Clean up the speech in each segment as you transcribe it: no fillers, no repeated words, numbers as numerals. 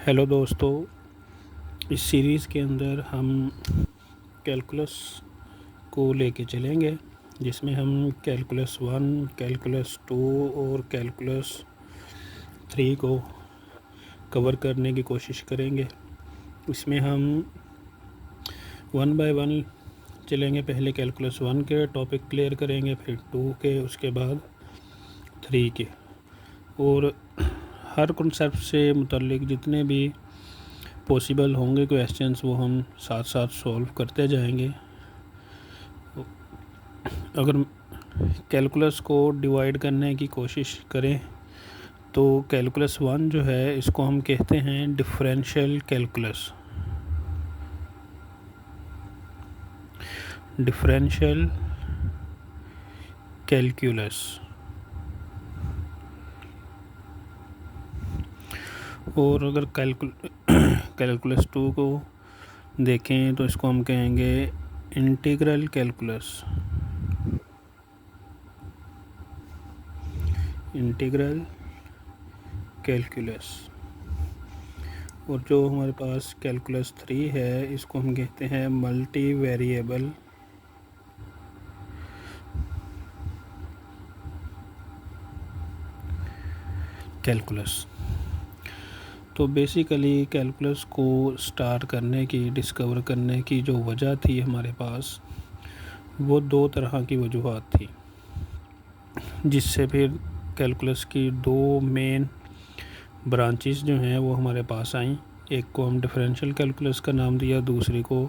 Hello दोस्तों, इस series के अंदर हम कैलकुलस को लेके चलेंगे, जिसमें हम कैलकुलस 1, कैलकुलस 2 और कैलकुलस 3 को कवर करने की कोशिश करेंगे। इसमें हम 1 बाय 1 चलेंगे। पहले कैलकुलस 1 के टॉपिक क्लियर करेंगे, फिर 2 के, उसके बाद 3 के, और हर कॉन्सेप्ट से मुतल्लिक जितने भी पॉसिबल होंगे क्वेश्चंस वो हम साथ साथ सॉल्व करते जाएंगे। अगर कैलकुलस को डिवाइड करने की कोशिश करें तो कैलकुलस 1 जो है इसको हम कहते हैं डिफरेंशियल कैलकुलस। Differential calculus. और अगर कैलकुलस 2 को देखें तो इसको हम कहेंगे इंटीग्रल कैलकुलस। Integral calculus. और जो हमारे पास कैलकुलस 3 है इसको हम कहते हैं मल्टी वेरिएबल कैलकुलस। तो बेसिकली कैलकुलस को स्टार्ट करने की, डिस्कवर करने की जो वजह थी हमारे पास, वो दो तरह की वजूहात थी, जिससे फिर कैलकुलस की दो मेन ब्रांचेस जो हैं वो हमारे पास आई। एक को हम डिफरेंशियल कैलकुलस का नाम दिया, दूसरी को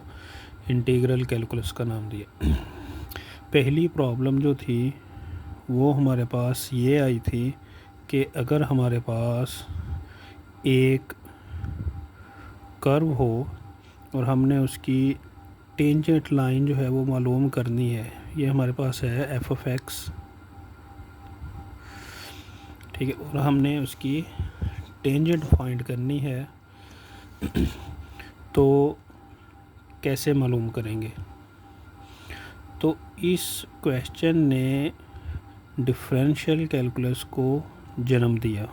इंटीग्रल कैलकुलस का नाम दिया। पहली प्रॉब्लम जो थी वो हमारे पास ये आई थी कि अगर हमारे पास एक कर्व हो और हमने उसकी टेंजेंट लाइन जो है वो मालूम करनी है। ये हमारे पास है एफ ऑफ एक्स, ठीक है, और हमने उसकी टेंजेंट फाइंड करनी है। तो कैसे मालूम करेंगे? तो इस क्वेश्चन ने डिफरेंशियल कैलकुलस को जन्म दिया।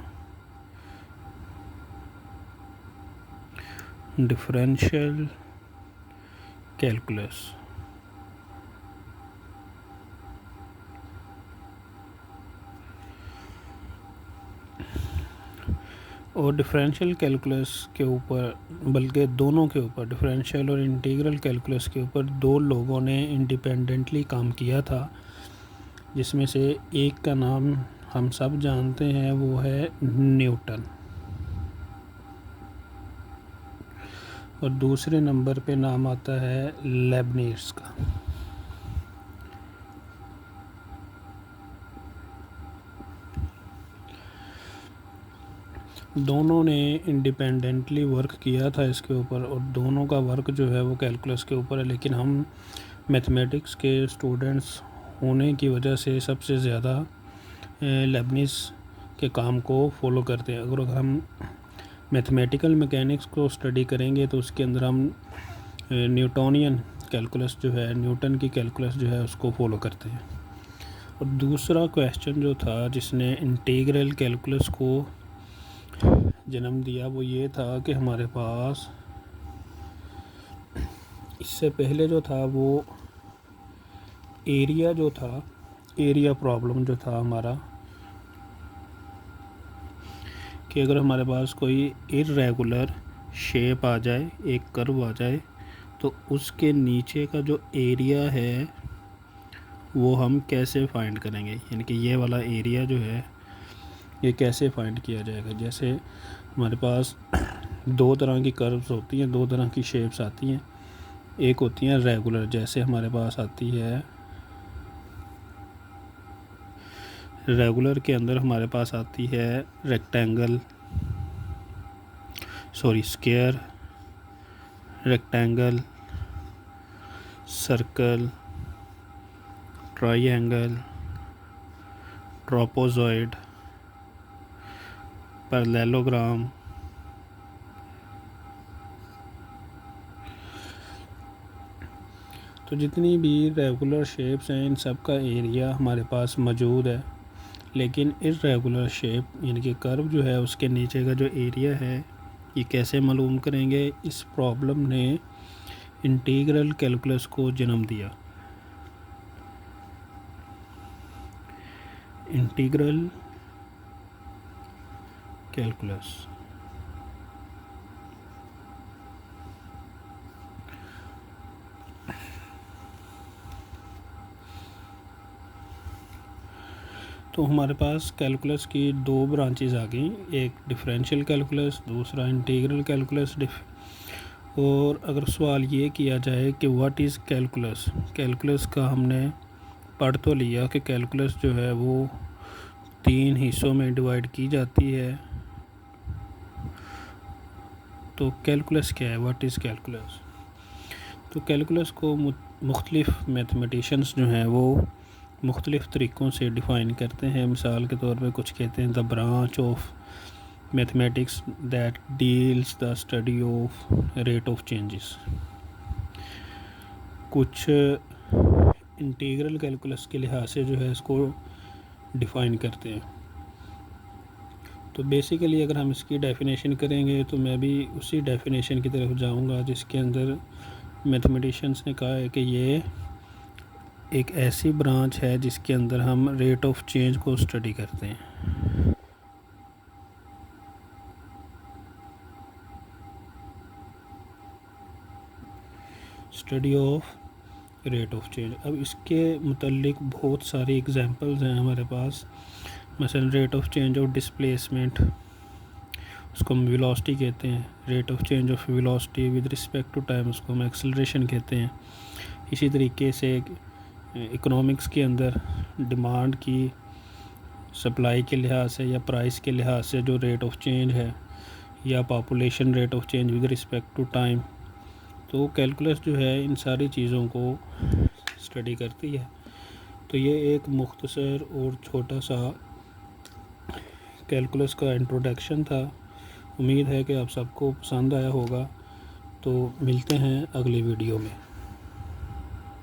Differential calculus. और डिफरेंशियल कैलकुलस के ऊपर, बल्कि दोनों के ऊपर, डिफरेंशियल और इंटीग्रल कैलकुलस के ऊपर दो लोगों ने इंडिपेंडेंटली काम किया था, जिसमें से एक का नाम हम सब जानते हैं, वो है न्यूटन, और दूसरे नंबर पे नाम आता है लेबनिज़ का। दोनों ने इंडिपेंडेंटली वर्क किया था इसके ऊपर, और दोनों का वर्क जो है वो कैलकुलस के ऊपर है। लेकिन हम मैथमेटिक्स के स्टूडेंट्स होने की वजह से सबसे ज़्यादा लेबनिज़ के काम को फॉलो करते हैं। अगर हम मैथमेटिकल मैकेनिक्स को स्टडी करेंगे तो उसके अंदर हम न्यूटोनियन कैलकुलस जो है, न्यूटन की कैलकुलस जो है, उसको फॉलो करते हैं। और दूसरा क्वेश्चन जो था जिसने इंटीग्रल कैलकुलस को जन्म दिया वो ये था कि हमारे पास इससे पहले जो था वो एरिया जो था, एरिया प्रॉब्लम जो था हमारा, कि अगर हमारे पास कोई इर्रेगुलर शेप आ जाए, एक कर्व आ जाए, तो उसके नीचे का जो एरिया है वो हम कैसे फाइंड करेंगे, यानी कि ये वाला एरिया जो है ये कैसे फाइंड किया जाएगा। जैसे हमारे पास दो तरह की कर्व्स होती हैं, दो तरह की शेप्स आती हैं। एक होती हैं रेगुलर, जैसे हमारे पास आती है, रेगुलर के अंदर हमारे पास आती है rectangle, square, rectangle, circle, triangle, trapezoid, parallelogram. तो जितनी भी रेगुलर शेप्स हैं इन सब का एरिया हमारे पास मौजूद है। लेकिन इर्रेगुलर शेप यानी कि कर्व जो है उसके नीचे का जो एरिया है ये कैसे मालूम करेंगे? इस प्रॉब्लम ने इंटीग्रल कैलकुलस को जन्म दिया। इंटीग्रल कैलकुलस तो हमारे पास कैलकुलस की दो ब्रांचेस आ गई, एक डिफरेंशियल कैलकुलस, दूसरा इंटीग्रल कैलकुलस। और अगर सवाल ये किया जाए कि व्हाट इज़ कैलकुलस, कैलकुलस का हमने पढ़ तो लिया कि कैलकुलस जो है वो 3 हिस्सों में डिवाइड की जाती है। तो कैलकुलस क्या है, व्हाट इज़ कैलकुलस? तो कैलकुलस को मुख्तलिफ मैथमेटिशियंस जो हैं वो मुख्तलिफ़ तरीक़ों से डिफ़ाइन करते हैं। मिसाल के तौर पे कुछ कहते हैं the branch of mathematics that deals the study of rate of changes. कुछ इंटीग्रल कैलकुलस के लिहाज से जो है इसको डिफ़ाइन करते हैं। तो बेसिकली अगर हम इसकी डेफिनेशन करेंगे तो मैं भी उसी डेफिनेशन की तरफ जाऊंगा जिसके अंदर मैथमेटिशियंस ने कहा है कि ये एक ऐसी ब्रांच है जिसके अंदर हम रेट ऑफ चेंज को स्टडी करते हैं। Study of rate of change. अब इसके मुतल्लिक बहुत सारी एग्जांपल्स हैं हमारे पास। मसलन rate of change of displacement, उसको हम वेलोसिटी कहते हैं। Rate of change of velocity with respect to time, उसको हम एक्सेलरेशन कहते हैं। इसी तरीके से इकोनॉमिक्स के अंदर डिमांड की सप्लाई के लिहाज से या प्राइस के लिहाज से जो रेट ऑफ चेंज है, या population rate of change with respect to time. तो कैलकुलस जो है इन सारी चीज़ों को स्टडी करती है। तो ये एक मुख्तसर और छोटा सा कैलकुलस का इंट्रोडक्शन था। उम्मीद है कि आप सबको पसंद आया होगा। तो मिलते हैं अगली वीडियो में।